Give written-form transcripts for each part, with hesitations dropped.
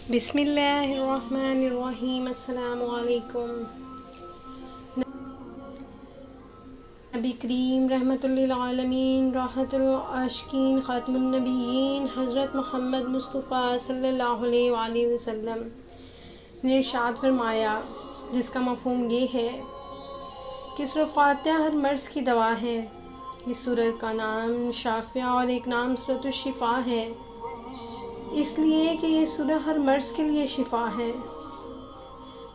بسم اللہ الرحمن الرحیم۔ السلام علیکم۔ نبی کریم رحمۃ للعالمین، راحت العاشقین، خاتم النبیین حضرت محمد مصطفیٰ صلی اللہ علیہ وآلہ وسلم نے ارشاد فرمایا، جس کا مفہوم یہ ہے کہ سورۃ فاتحہ ہر مرض کی دوا ہے۔ اس سورت کا نام شافیہ اور ایک نام سورۃ الشفاء ہے، اس لیے کہ یہ سورہ ہر مرض کے لیے شفا ہے۔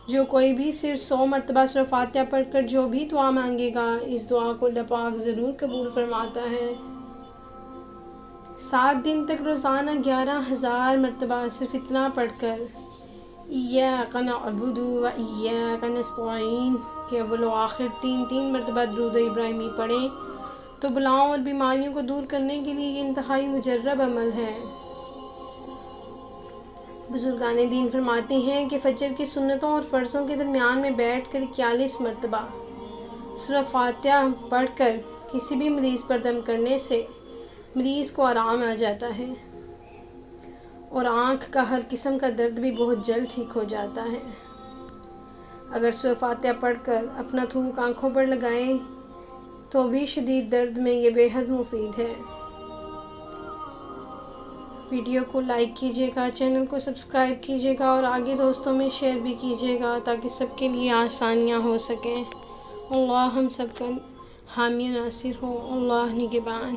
جو کوئی بھی صرف 100 مرتبہ سورۃ فاتحہ پڑھ کر جو بھی دعا مانگے گا، اس دعا کو اللہ پاک ضرور قبول فرماتا ہے۔ 7 دن تک روزانہ 11,000 مرتبہ صرف اتنا پڑھ کر ایاک نعبد و ایاک نستعین کے اول و آخر 3 مرتبہ درود ابراہیمی پڑھیں تو بلاؤں اور بیماریوں کو دور کرنے کے لیے یہ انتہائی مجرب عمل ہے۔ بزرگان دین فرماتے ہیں کہ فجر کی سنتوں اور فرضوں کے درمیان میں بیٹھ کر 41 مرتبہ سورۃ فاتحہ پڑھ کر کسی بھی مریض پر دم کرنے سے مریض کو آرام آ جاتا ہے، اور آنکھ کا ہر قسم کا درد بھی بہت جلد ٹھیک ہو جاتا ہے۔ اگر سورۃ فاتحہ پڑھ کر اپنا تھوک آنکھوں پر لگائیں تو بھی شدید درد میں یہ بے حد مفید ہے۔ ویڈیو کو لائک کیجیے گا، چینل کو سبسکرائب کیجیے گا اور آگے دوستوں میں شیئر بھی کیجیے گا تاکہ سب کے لیے آسانیاں ہو سکیں۔ اللہ ہم سب کا حامی و ناصر ہو۔ اللہ نگہبان۔